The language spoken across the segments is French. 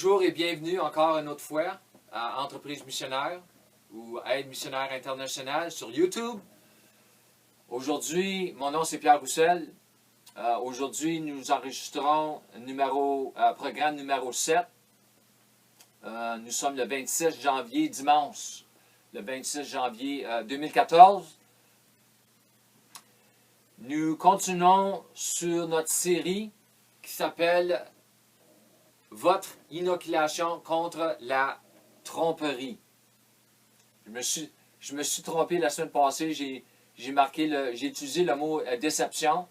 Bonjour et bienvenue encore une autre fois à Entreprise missionnaire ou Aide missionnaire internationale sur YouTube. Aujourd'hui, mon nom c'est Pierre Roussel. Aujourd'hui, nous enregistrons programme numéro 7. Nous sommes le 26 janvier, dimanche, le 26 janvier 2014. Nous continuons sur notre série qui s'appelle Votre inoculation contre la tromperie. Je me suis trompé la semaine passée, j'ai utilisé le mot déception,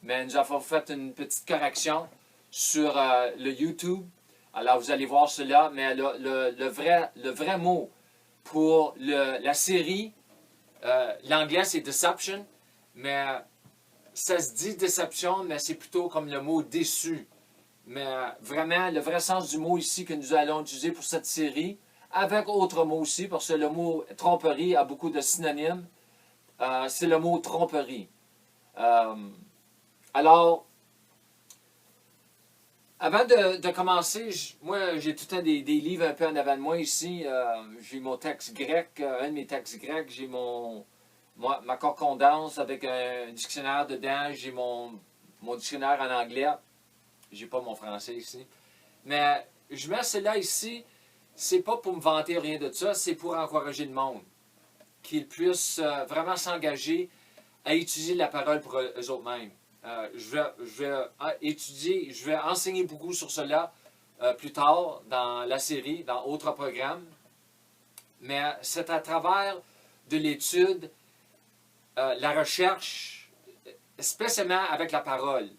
mais nous avons fait une petite correction sur le YouTube. Alors vous allez voir cela, mais le vrai mot pour la série, l'anglais c'est deception, mais ça se dit déception, mais c'est plutôt comme le mot déçu. Mais vraiment, le vrai sens du mot ici que nous allons utiliser pour cette série, avec autres mots aussi, parce que le mot tromperie a beaucoup de synonymes, c'est le mot tromperie. Alors, avant de commencer, moi j'ai tout le temps des livres un peu en avant de moi ici. J'ai mon texte grec, un de mes textes grecs, j'ai ma concordance avec un dictionnaire dedans, j'ai mon dictionnaire en anglais. J'ai pas mon français ici. Mais je mets cela ici, c'est pas pour me vanter rien de ça, c'est pour encourager le monde. Qu'ils puissent vraiment s'engager à étudier la parole pour eux autres-mêmes. Je vais enseigner beaucoup sur cela plus tard dans la série, dans d'autres programmes. Mais c'est à travers de l'étude, la recherche, spécialement avec la parole.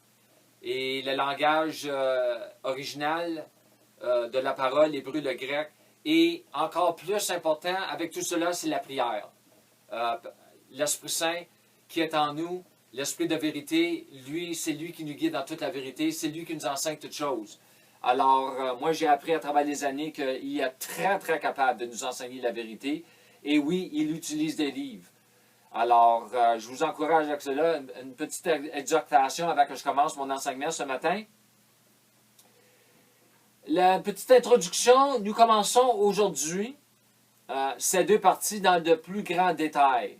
Et le langage original de la parole, l'hébreu, le grec. Et encore plus important, avec tout cela, c'est la prière. L'Esprit Saint qui est en nous, l'Esprit de vérité, c'est lui qui nous guide dans toute la vérité, c'est lui qui nous enseigne toutes choses. Alors, moi, j'ai appris à travers les années qu'il est très, très capable de nous enseigner la vérité. Et oui, il utilise des livres. Alors, je vous encourage avec cela, une petite exhortation avant que je commence mon enseignement ce matin. La petite introduction, nous commençons aujourd'hui ces deux parties dans de plus grands détails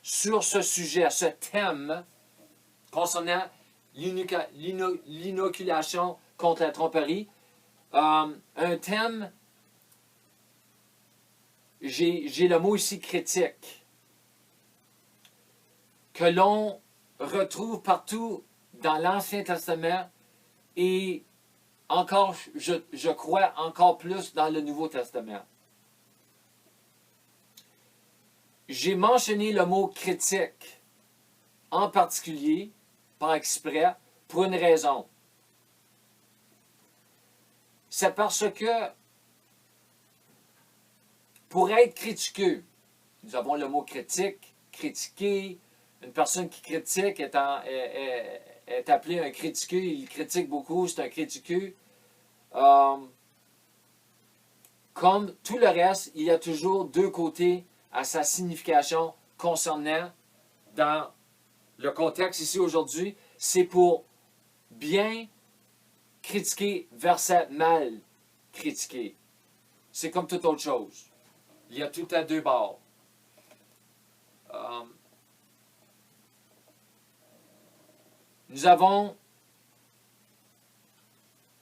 sur ce sujet, ce thème concernant l'inoculation contre la tromperie. Un thème, j'ai le mot ici critique, que l'on retrouve partout dans l'Ancien Testament et encore, je crois, encore plus dans le Nouveau Testament. J'ai mentionné le mot critique, en particulier, par exprès, pour une raison. C'est parce que, pour être critiqueux, nous avons le mot critique, critiquer, une personne qui critique est appelée un critiqueux, il critique beaucoup, c'est un critiqueux. Comme tout le reste, il y a toujours deux côtés à sa signification concernant, dans le contexte ici aujourd'hui, c'est pour bien critiquer versus mal critiquer. C'est comme toute autre chose. Il y a tout à deux bords. Nous avons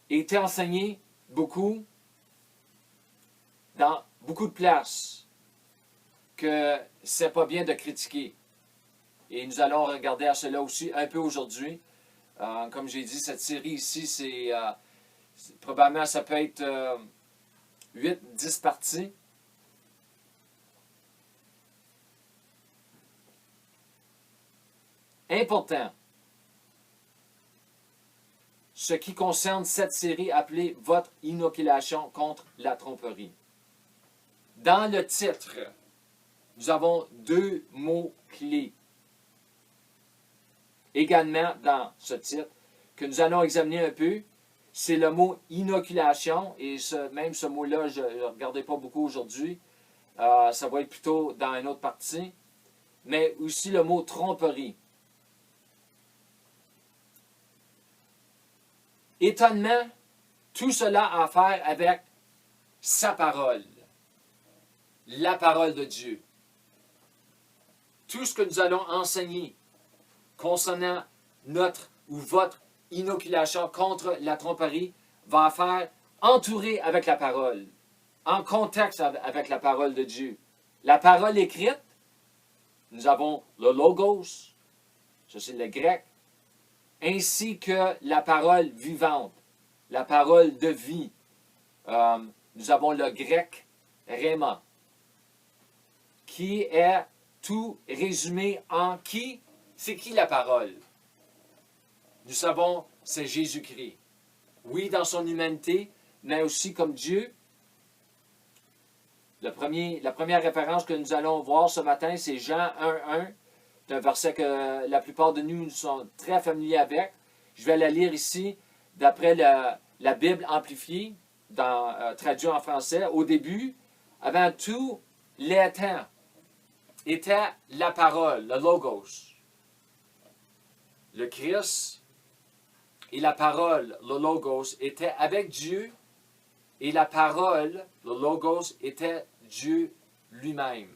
été enseignés beaucoup, dans beaucoup de places, que c'est pas bien de critiquer. Et nous allons regarder à cela aussi un peu aujourd'hui. Comme j'ai dit, cette série ici, c'est probablement ça peut être 8-10 parties. Important. Ce qui concerne cette série appelée « Votre inoculation contre la tromperie ». Dans le titre, nous avons deux mots clés. Également dans ce titre, que nous allons examiner un peu, c'est le mot « inoculation ». Et même ce mot-là, je ne regardais pas beaucoup aujourd'hui. Ça va être plutôt dans une autre partie. Mais aussi le mot « tromperie ». Étonnement, Tout cela a à faire avec sa parole, la parole de Dieu. Tout ce que nous allons enseigner concernant notre ou votre inoculation contre la tromperie va faire entourer avec la parole, en contexte avec la parole de Dieu. La parole écrite, nous avons le logos, ça c'est le grec, ainsi que la parole vivante, la parole de vie. Nous avons le grec rhéma, qui est tout résumé en qui? C'est qui la parole? Nous savons, c'est Jésus-Christ. Oui, dans son humanité, mais aussi comme Dieu. La première référence que nous allons voir ce matin, c'est Jean 1,1. C'est un verset que la plupart de nous sont très familiers avec. Je vais la lire ici, d'après la Bible amplifiée, traduite en français. Au début, avant tout, les temps était la parole, le logos. Le Christ et la parole, le logos, étaient avec Dieu, et la parole, le logos, était Dieu lui-même.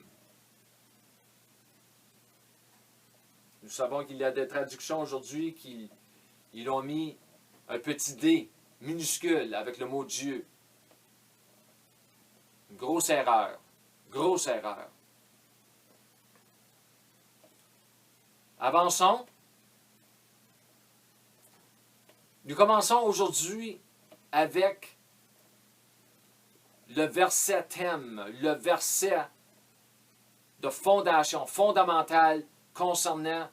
Nous savons qu'il y a des traductions aujourd'hui qui ils ont mis un petit D minuscule avec le mot Dieu. Une grosse erreur. Grosse erreur. Avançons. Nous commençons aujourd'hui avec le verset thème, le verset de fondation, fondamental concernant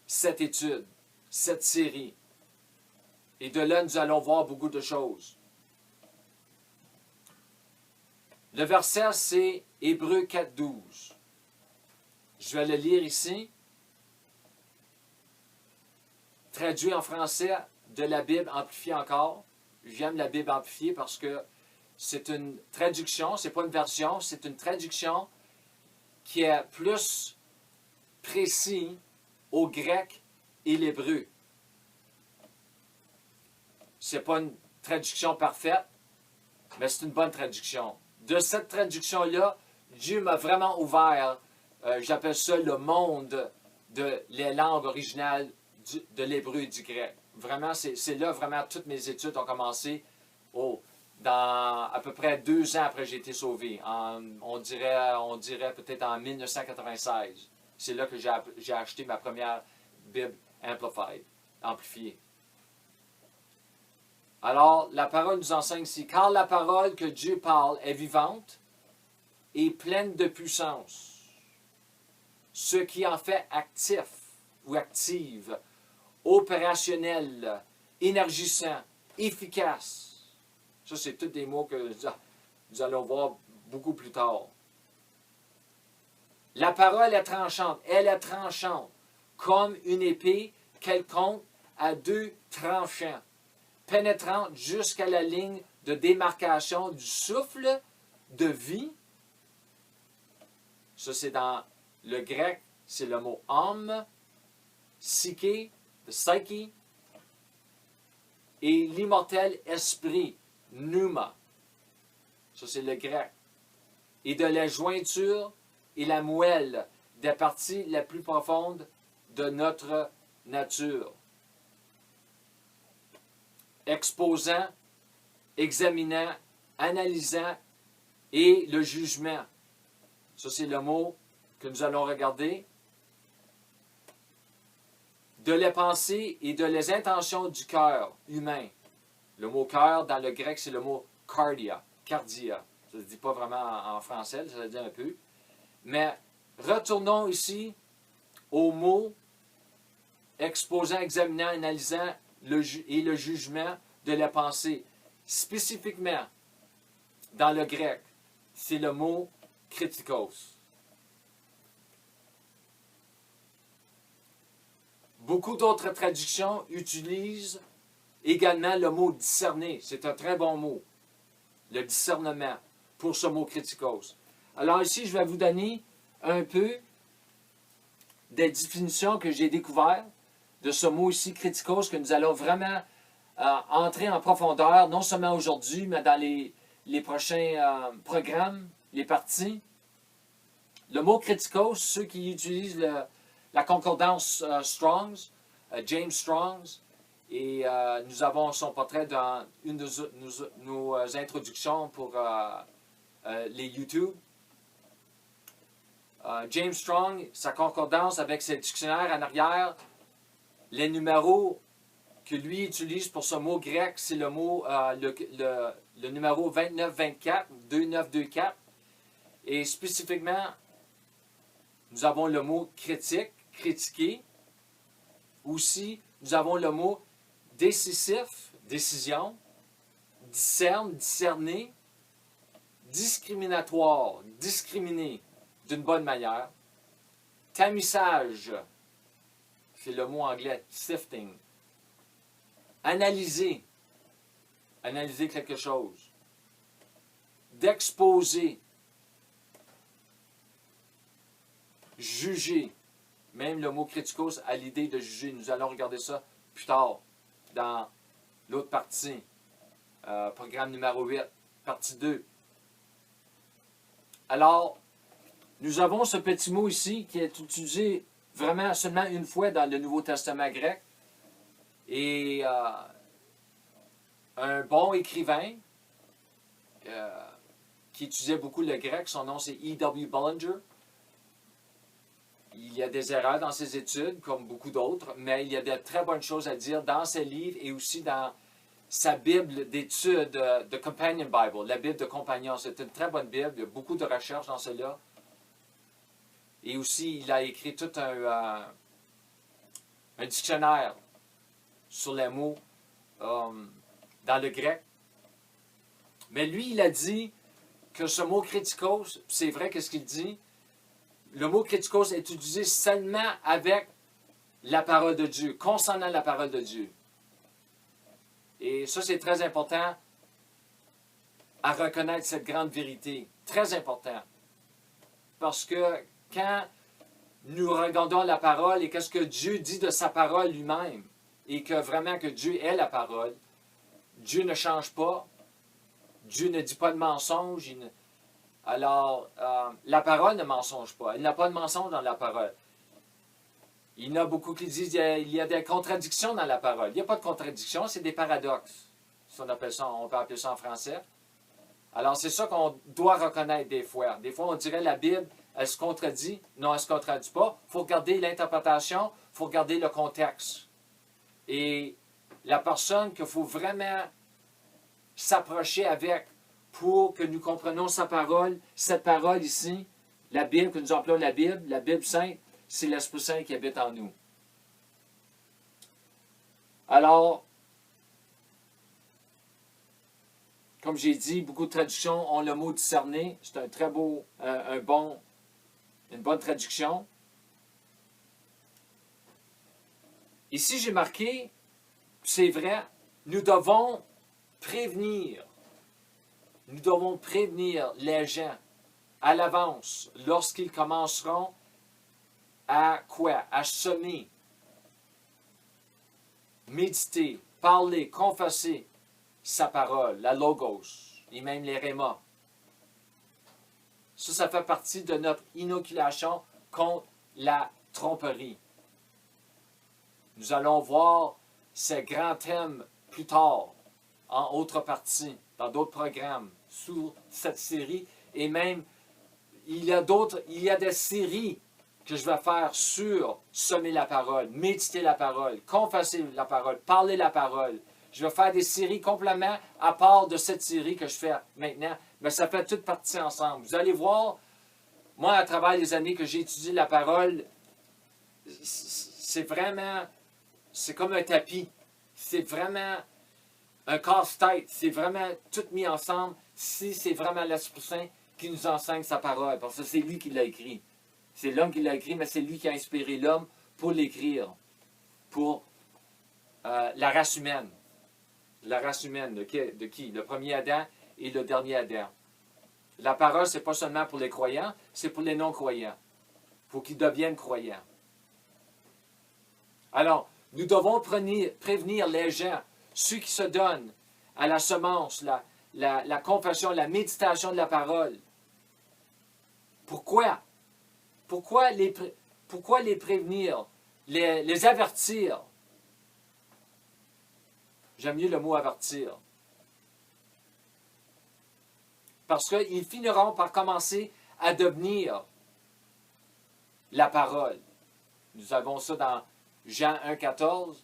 cette étude, cette série. Et de là, nous allons voir beaucoup de choses. Le verset, c'est Hébreux 4,12. Je vais le lire ici. Traduit en français de la Bible amplifiée encore. J'aime la Bible amplifiée parce que c'est une traduction, c'est pas une version, c'est une traduction qui est plus précis au grec et l'hébreu. C'est pas une traduction parfaite, mais c'est une bonne traduction. De cette traduction-là, Dieu m'a vraiment ouvert, j'appelle ça le monde de les langues originales de l'hébreu et du grec. Vraiment, c'est là vraiment toutes mes études ont commencé dans à peu près 2 ans après que j'ai été sauvé. On dirait peut-être en 1996. C'est là que j'ai acheté ma première Bible amplifiée. Alors, la parole nous enseigne ici, car la parole que Dieu parle est vivante et pleine de puissance, ce qui en fait actif ou active, opérationnel, énergisant, efficace. Ça, c'est tous des mots que nous allons voir beaucoup plus tard. La parole est tranchante. Elle est tranchante, comme une épée quelconque à 2 tranchants, pénétrante jusqu'à la ligne de démarcation du souffle de vie. Ça, c'est dans le grec, c'est le mot âme, psyché, the psyche, et l'immortel esprit, pneuma. Ça, c'est le grec. Et de la jointure et la moelle des parties les plus profondes de notre nature. Exposant, examinant, analysant et le jugement. Ça, c'est le mot que nous allons regarder. De les pensées et de les intentions du cœur humain. Le mot cœur, dans le grec, c'est le mot cardia. Cardia. Ça ne se dit pas vraiment en français, ça se dit un peu. Mais retournons ici au mot exposant, examinant, analysant et le jugement de la pensée. Spécifiquement, dans le grec, c'est le mot kritikos. Beaucoup d'autres traductions utilisent également le mot discerner. C'est un très bon mot. Le discernement pour ce mot kritikos. Alors ici, je vais vous donner un peu des définitions que j'ai découvertes de ce mot ici, kritikos, que nous allons vraiment entrer en profondeur, non seulement aujourd'hui, mais dans les prochains programmes, les parties. Le mot criticos, ceux qui utilisent la concordance Strong's, James Strong's, et nous avons son portrait dans une de nos introductions pour les YouTube. James Strong, sa concordance avec ses dictionnaires en arrière, les numéros que lui utilise pour ce mot grec, c'est le mot, le numéro 2924, 2924. Et spécifiquement, nous avons le mot critique, critiquer. Aussi, nous avons le mot décisif, décision, discerne, discerner, discriminatoire, discriminer d'une bonne manière, tamissage, c'est le mot anglais, sifting, analyser, analyser quelque chose, d'exposer, juger, même le mot criticos a l'idée de juger. Nous allons regarder ça plus tard dans l'autre partie, programme numéro 8, partie 2. Alors, nous avons ce petit mot ici qui est utilisé vraiment seulement une fois dans le Nouveau Testament grec. Et un bon écrivain qui utilisait beaucoup le grec, son nom c'est E.W. Bullinger. Il y a des erreurs dans ses études, comme beaucoup d'autres, mais il y a de très bonnes choses à dire dans ses livres et aussi dans sa Bible d'études, de Companion Bible, la Bible de compagnon. C'est une très bonne Bible, il y a beaucoup de recherches dans cela. Et aussi, il a écrit tout un dictionnaire sur les mots dans le grec. Mais lui, il a dit que ce mot criticos, c'est vrai qu'est-ce qu'il dit, le mot criticos est utilisé seulement avec la parole de Dieu, concernant la parole de Dieu. Et ça, c'est très important à reconnaître cette grande vérité. Très important. Parce que quand nous regardons la parole et qu'est-ce que Dieu dit de sa parole lui-même, et que vraiment que Dieu est la parole, Dieu ne change pas, Dieu ne dit pas de mensonge. Alors, la parole ne mensonge pas. Il n'y a pas de mensonge dans la parole. Il y en a beaucoup qui disent qu'il y a des contradictions dans la parole. Il n'y a pas de contradictions, c'est des paradoxes. Si on appelle ça, on peut appeler ça en français. Alors, c'est ça qu'on doit reconnaître des fois. Des fois, on dirait la Bible, elle se contredit. Non, elle ne se contredit pas. Il faut regarder l'interprétation, il faut regarder le contexte. Et la personne qu'il faut vraiment s'approcher avec pour que nous comprenions sa parole, cette parole ici, la Bible, que nous appelons la Bible sainte, c'est l'Esprit Saint qui habite en nous. Alors, comme j'ai dit, beaucoup de traductions ont le mot discerner. C'est un très beau, une bonne traduction. Ici, j'ai marqué, c'est vrai, nous devons prévenir les gens à l'avance lorsqu'ils commenceront à quoi? À semer, méditer, parler, confesser sa parole, la logos, et même les rémas. Ça fait partie de notre inoculation contre la tromperie. Nous allons voir ces grands thèmes plus tard, en autre partie, dans d'autres programmes, sous cette série. Et même, il y a des séries que je vais faire sur semer la parole, méditer la parole, confesser la parole, parler la parole. Je vais faire des séries complètement à part de cette série que je fais maintenant, mais ça fait toute partie ensemble. Vous allez voir, moi, à travers les années que j'ai étudié la parole, c'est comme un tapis. C'est vraiment un casse-tête. C'est vraiment tout mis ensemble. Si c'est vraiment l'Esprit Saint qui nous enseigne sa parole, parce que c'est lui qui l'a écrit. C'est l'homme qui l'a écrit, mais c'est lui qui a inspiré l'homme pour l'écrire, pour la race humaine. La race humaine, de qui? Le premier Adam et le dernier Adam. La parole, ce n'est pas seulement pour les croyants, c'est pour les non-croyants, pour qu'ils deviennent croyants. Alors, nous devons prévenir les gens ceux qui se donnent à la semence, la confession, la méditation de la parole. Pourquoi? Pourquoi les prévenir, les avertir? J'aime mieux le mot avertir. Parce qu'ils finiront par commencer à devenir la parole. Nous avons ça dans Jean 1,14,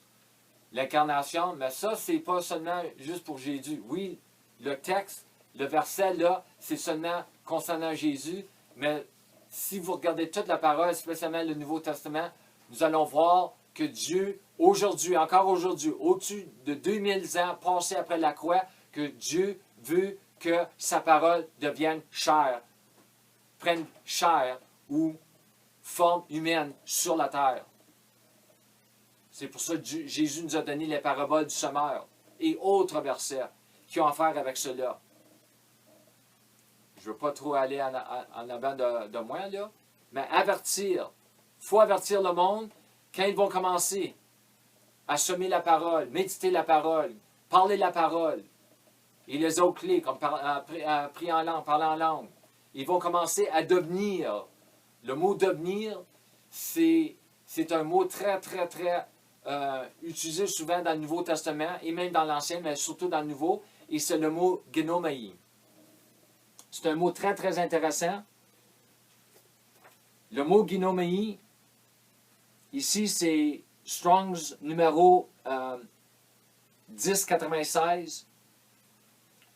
l'incarnation, mais ça, c'est pas seulement juste pour Jésus. Oui, le texte, le verset là, c'est seulement concernant Jésus, mais si vous regardez toute la parole, spécialement le Nouveau Testament, nous allons voir que Dieu, aujourd'hui, encore aujourd'hui, au-dessus de 2000 ans passés après la croix, que Dieu veut que sa parole devienne chair, prenne chair ou forme humaine sur la terre. C'est pour ça que Jésus nous a donné les paraboles du semeur et autres versets qui ont à faire avec cela. Je ne veux pas trop aller en avant de moi, là, mais avertir. Il faut avertir le monde quand ils vont commencer à semer la parole, méditer la parole, parler la parole. Et les autres clés, comme prier en langue, parler en langue. Ils vont commencer à devenir. Le mot devenir, c'est un mot très, très, très utilisé souvent dans le Nouveau Testament et même dans l'Ancien, mais surtout dans le Nouveau. Et c'est le mot génomai. C'est un mot très, très intéressant. Le mot génomai, ici, c'est Strong's numéro 1096.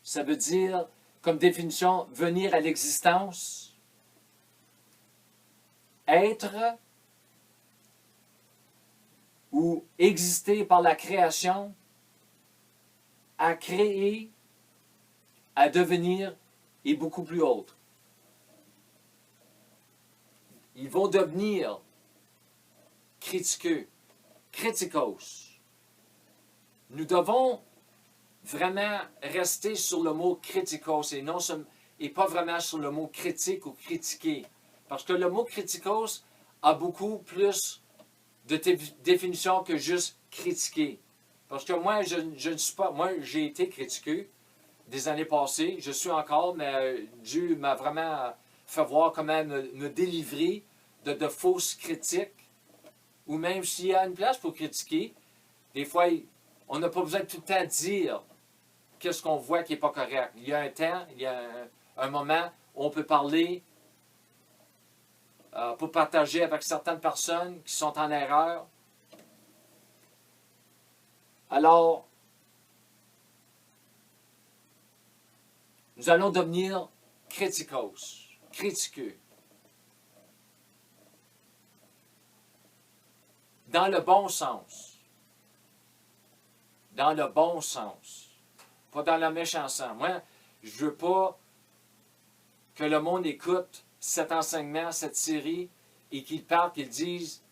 Ça veut dire, comme définition, venir à l'existence, être ou exister par la création, à créer, à devenir et beaucoup plus autre. Ils vont devenir criticos. Nous devons vraiment rester sur le mot criticos et pas vraiment sur le mot critique ou critiquer. Parce que le mot criticos a beaucoup plus de définition que juste critiquer. Parce que moi, je ne suis pas. Moi, j'ai été critiqué des années passées. Je suis encore, mais Dieu m'a vraiment fait voir comment me délivrer de fausses critiques. Ou même s'il y a une place pour critiquer, des fois, on n'a pas besoin de tout le temps dire qu'est-ce qu'on voit qui n'est pas correct. Il y a un temps, il y a un moment où on peut parler pour partager avec certaines personnes qui sont en erreur. Alors, nous allons devenir critiqueux. Dans le bon sens. Dans le bon sens. Pas dans le méchant sens. Moi, je ne veux pas que le monde écoute cet enseignement, cette série, et qu'ils parlent, qu'ils disent,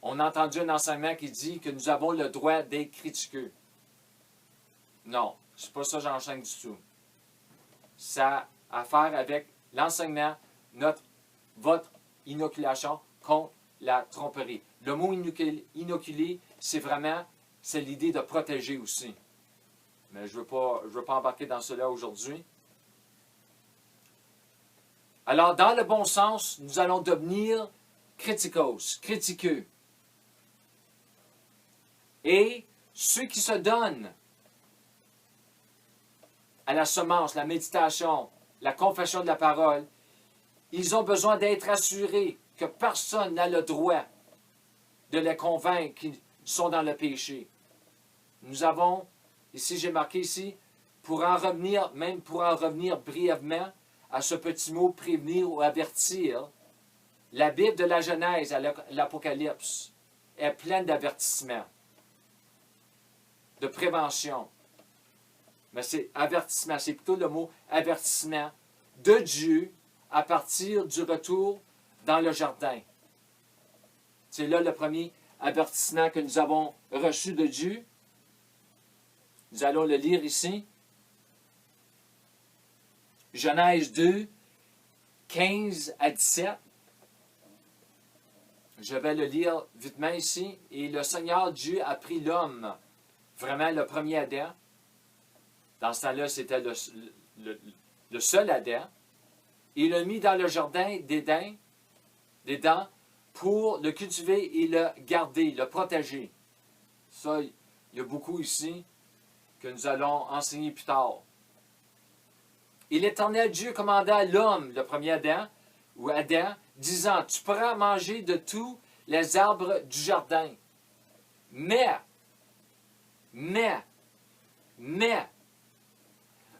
on a entendu un enseignement qui dit que nous avons le droit d'être critiqueux. Non, c'est pas ça que j'enseigne du tout. Ça a à faire avec l'enseignement, votre inoculation contre la tromperie. Le mot inoculer, c'est l'idée de protéger aussi. Mais je ne veux pas embarquer dans cela aujourd'hui. Alors, dans le bon sens, nous allons devenir critiqueux. Et ceux qui se donnent à la semence, la méditation, la confession de la parole, ils ont besoin d'être assurés que personne n'a le droit de les convaincre qu'ils sont dans le péché. Nous avons, ici j'ai marqué ici, pour en revenir brièvement à ce petit mot prévenir ou avertir, la Bible de la Genèse à l'Apocalypse est pleine d'avertissements, de prévention. Mais c'est avertissement, c'est plutôt le mot avertissement de Dieu à partir du retour dans le jardin. C'est là le premier avertissement que nous avons reçu de Dieu. Nous allons le lire ici. Genèse 2, 15 à 17. Je vais le lire vitement ici. Et le Seigneur Dieu a pris l'homme, vraiment le premier Adam. Dans ce temps-là, c'était le seul Adam. Il l'a mis dans le jardin d'Éden pour le cultiver et le garder, le protéger. Ça, il y a beaucoup ici que nous allons enseigner plus tard. Et l'Éternel Dieu commanda à l'homme, le premier Adam, ou Adam, disant, tu pourras manger de tous les arbres du jardin. Mais,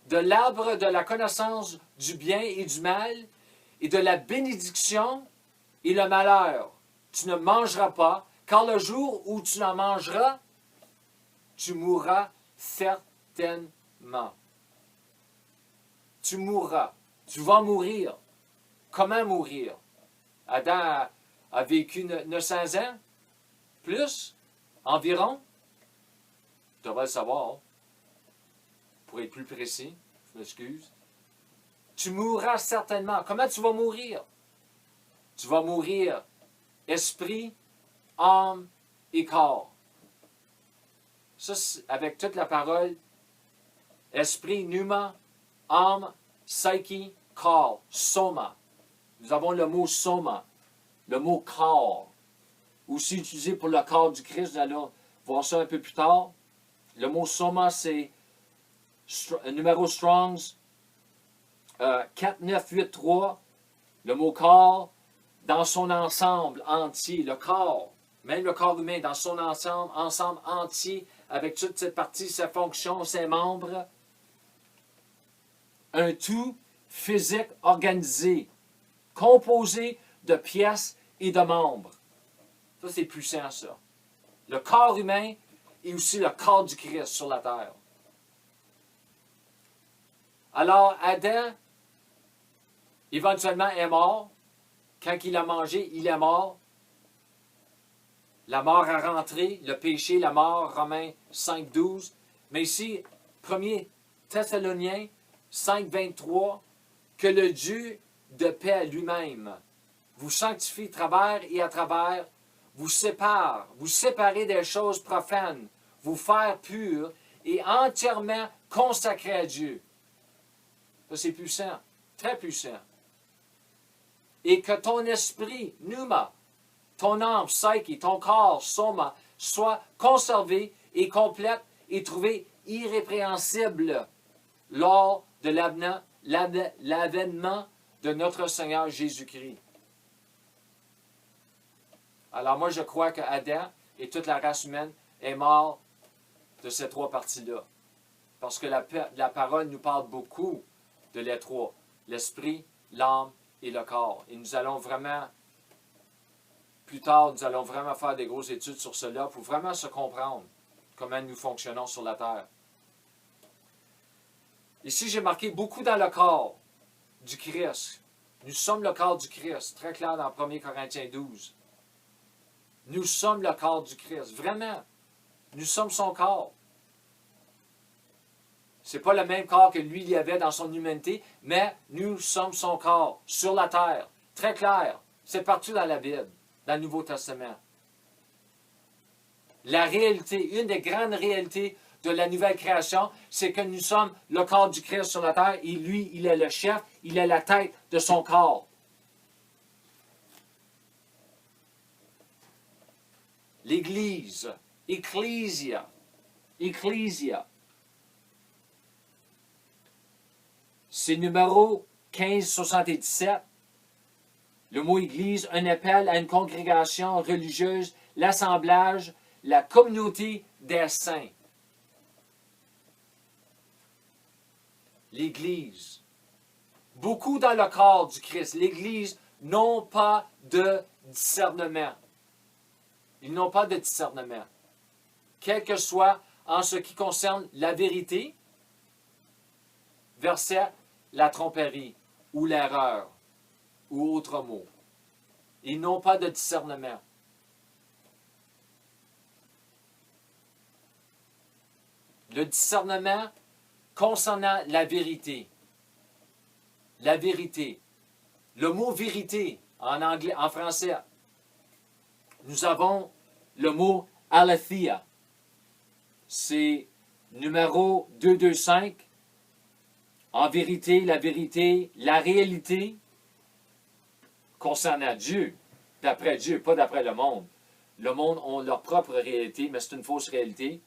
de l'arbre de la connaissance du bien et du mal, et de la bénédiction et le malheur, tu ne mangeras pas, car le jour où tu en mangeras, tu mourras certainement. Tu mourras. Tu vas mourir. Comment mourir? Adam a vécu 900 ans? Plus? Environ? Tu devrais le savoir. Pour être plus précis, je m'excuse. Tu mourras certainement. Comment tu vas mourir? Tu vas mourir esprit, âme et corps. Ça, avec toute la parole, esprit, pneuma, âme, psyche, corps, soma. Nous avons le mot soma, le mot corps, aussi utilisé pour le corps du Christ. Nous allons voir ça un peu plus tard. Le mot soma, c'est numéro Strongs 4983. Le mot corps, dans son ensemble entier, le corps, même le corps humain, dans son ensemble entier, avec toute cette partie, sa fonction, ses membres. Un tout physique organisé, composé de pièces et de membres. Ça, c'est puissant, ça. Le corps humain et aussi le corps du Christ sur la terre. Alors, Adam, éventuellement, est mort. Quand il a mangé, il est mort. La mort a rentré, le péché, la mort, Romains 5, 12. Mais ici, 1er Thessaloniens 5, 23, que le Dieu de paix lui-même vous sanctifie à travers et à travers, vous séparez des choses profanes, vous faire purs et entièrement consacrés à Dieu. Ça, c'est puissant, très puissant. Et que ton esprit, pneuma, ton âme, psyche, ton corps, soma, soit conservé et complète et trouvé irrépréhensible lors de l'avènement de notre Seigneur Jésus-Christ. Alors moi, je crois que Adam et toute la race humaine est mort de ces trois parties-là. Parce que la parole nous parle beaucoup de les trois. L'esprit, l'âme et le corps. Et nous allons vraiment, plus tard, nous allons vraiment faire des grosses études sur cela pour vraiment se comprendre comment nous fonctionnons sur la terre. Ici, j'ai marqué beaucoup dans le corps du Christ. Nous sommes le corps du Christ. Très clair dans 1 Corinthiens 12. Nous sommes le corps du Christ. Vraiment. Nous sommes son corps. Ce n'est pas le même corps que lui, il y avait dans son humanité, mais nous sommes son corps, sur la terre. Très clair. C'est partout dans la Bible, dans le Nouveau Testament. La réalité, une des grandes réalités de la nouvelle création, c'est que nous sommes le corps du Christ sur la terre et lui, il est le chef, il est la tête de son corps. L'Église, ecclesia, c'est numéro 1577. Le mot Église, un appel à une congrégation religieuse, l'assemblage, la communauté des saints. L'Église. Beaucoup dans le corps du Christ. L'Église n'ont pas de discernement. Ils n'ont pas de discernement. Quel que soit en ce qui concerne la vérité, verset la tromperie ou l'erreur ou autre mot. Ils n'ont pas de discernement. Le discernement concernant la vérité. La vérité. Le mot vérité en anglais, en français. Nous avons le mot aletheia. c'est numéro 225. En vérité, la réalité concernant Dieu, d'après Dieu, pas d'après le monde. Le monde a leur propre réalité, mais c'est une fausse réalité.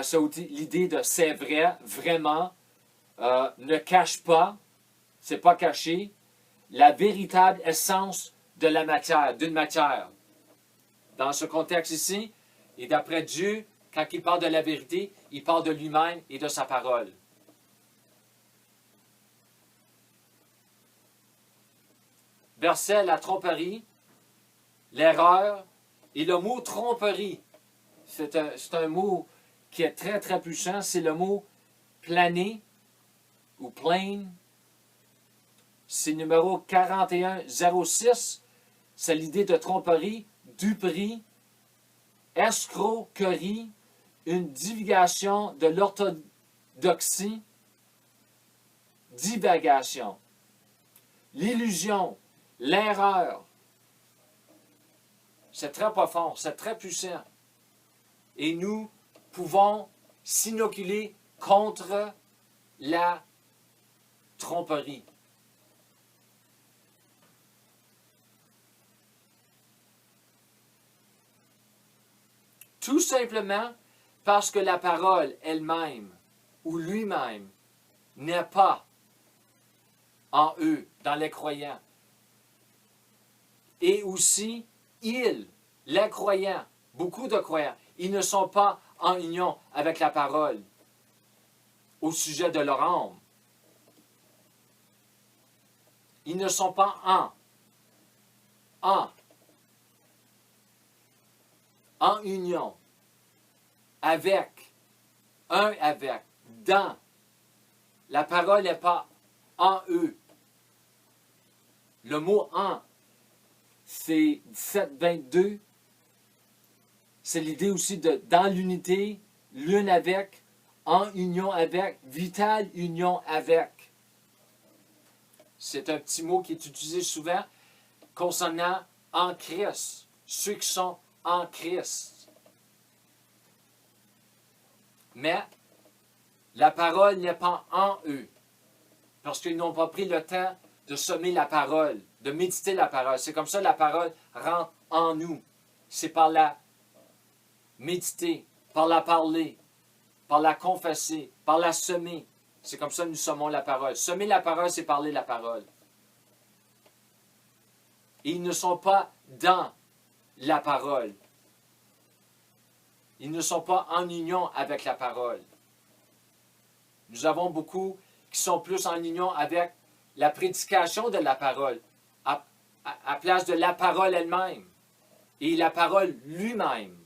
C'est l'idée de c'est vrai, vraiment, ne cache pas, c'est pas caché, la véritable essence de la matière, d'une matière. Dans ce contexte ici, et d'après Dieu, quand il parle de la vérité, il parle de lui-même et de sa parole. Verset la tromperie, l'erreur et le mot tromperie. C'est un mot qui est très très puissant. C'est le mot planer ou plane. C'est numéro 4106. C'est l'idée de tromperie, duperie, escroquerie, une divulgation de l'orthodoxie, divagation, l'illusion, l'erreur. C'est très profond, c'est très puissant. Et nous pouvons s'inoculer contre la tromperie. Tout simplement parce que la parole elle-même ou lui-même n'est pas en eux, dans les croyants. Et aussi, les croyants, beaucoup de croyants, ils ne sont pas en union avec la parole au sujet de leur âme. Ils ne sont pas en union avec, dans. La parole n'est pas en eux. Le mot en, c'est 17-22. C'est l'idée aussi de dans l'unité, l'une avec, en union avec, vitale union avec. C'est un petit mot qui est utilisé souvent concernant en Christ, ceux qui sont en Christ. Mais la parole n'est pas en eux, parce qu'ils n'ont pas pris le temps de semer la parole, de méditer la parole. C'est comme ça que la parole rentre en nous. C'est par la méditer, par la parler, par la confesser, par la semer. C'est comme ça que nous semons la parole. Semer la parole, c'est parler la parole. Et ils ne sont pas dans la parole. Ils ne sont pas en union avec la parole. Nous avons beaucoup qui sont plus en union avec la prédication de la parole, à place de la parole elle-même, et la parole lui-même.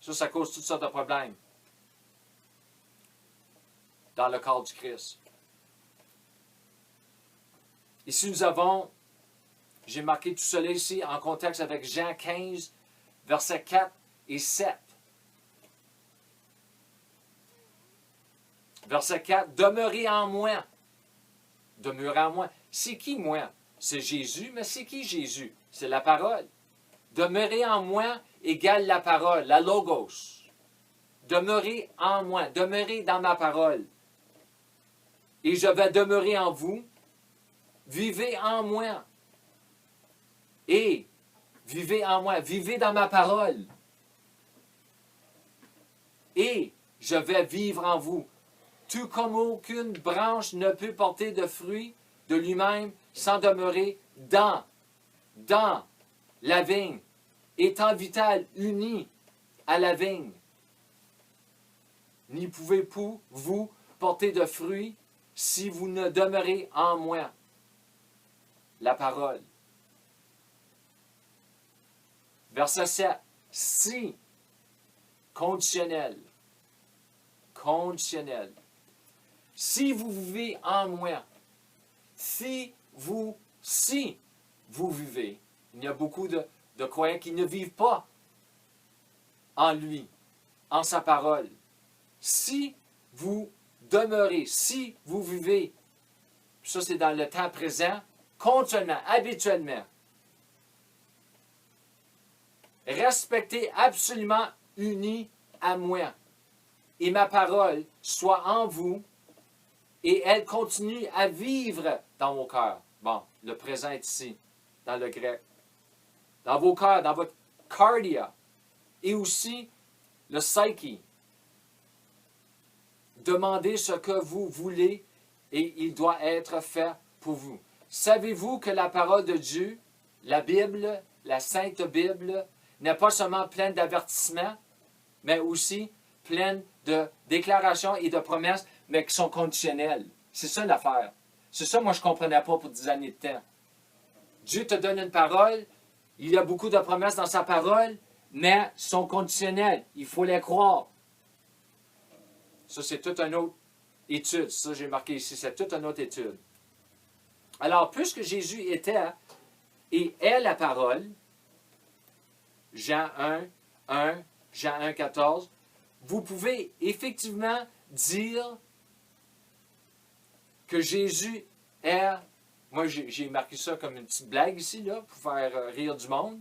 Ça cause toutes sortes de problèmes dans le corps du Christ. Ici, nous avons, j'ai marqué tout cela ici en contexte avec Jean 15, versets 4 et 7. Verset 4, demeurez en moi. Demeurez en moi. C'est qui moi? C'est Jésus, mais c'est qui Jésus? C'est la parole. Demeurez en moi égale la parole, la logos. Demeurez en moi, demeurez dans ma parole. Et je vais demeurer en vous. Vivez en moi. Et vivez en moi, vivez dans ma parole. Et je vais vivre en vous. Tout comme aucune branche ne peut porter de fruits de lui-même sans demeurer dans la vigne, étant vital, uni à la vigne. N'y pouvez-vous porter de fruits si vous ne demeurez en moi. La parole. Verset 7. Si, conditionnel. Conditionnel. Si vous vivez en moi, si vous vivez, il y a beaucoup de croyants qui ne vivent pas en lui, en sa parole. Si vous demeurez, si vous vivez, ça c'est dans le temps présent, continuellement, habituellement. respectez absolument unis à moi, et ma parole soit en vous, et elle continue à vivre dans vos cœurs. Bon, le présent est ici, dans le grec. Dans vos cœurs, dans votre cardia, et aussi le psyche. Demandez ce que vous voulez, et il doit être fait pour vous. Savez-vous que la parole de Dieu, la Bible, la Sainte Bible, n'est pas seulement pleine d'avertissements, mais aussi pleine de déclarations et de promesses, mais qui sont conditionnelles. C'est ça l'affaire. C'est ça, moi, je ne comprenais pas pour 10 années de temps. Dieu te donne une parole, il y a beaucoup de promesses dans sa parole, mais sont conditionnelles. Il faut les croire. Ça, c'est toute une autre étude. Ça, j'ai marqué ici, c'est toute une autre étude. Alors, puisque Jésus était et est la parole, Jean 1, Jean 1, 14, vous pouvez effectivement dire que Jésus est, moi j'ai marqué ça comme une petite blague ici, là, pour faire rire du monde,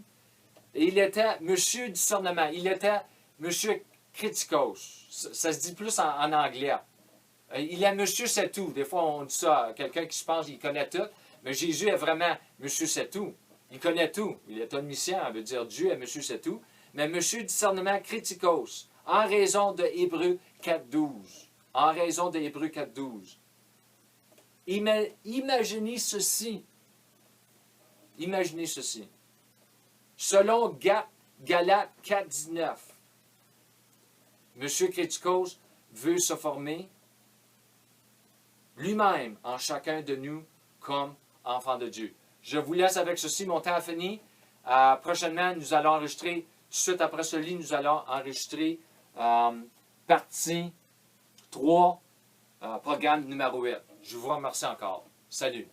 et il était Monsieur Discernement, il était Monsieur Criticos, ça se dit plus en anglais. Il est Monsieur C'est-Tout, des fois on dit ça à quelqu'un qui se pense qu'il connaît tout, mais Jésus est vraiment Monsieur C'est-Tout, il connaît tout, il est omniscient, ça veut dire Dieu est Monsieur C'est-Tout, mais Monsieur Discernement Criticos, en raison de Hébreux 4.12. En raison de Hébreux 4.12. Imaginez ceci. Imaginez ceci. Selon Galates 4.19, M. Criticos veut se former lui-même en chacun de nous comme enfant de Dieu. Je vous laisse avec ceci. Mon temps a fini. Prochainement, nous allons enregistrer, suite après ce lit, nous allons enregistrer partie 3, programme numéro 8. Je vous remercie encore. Salut.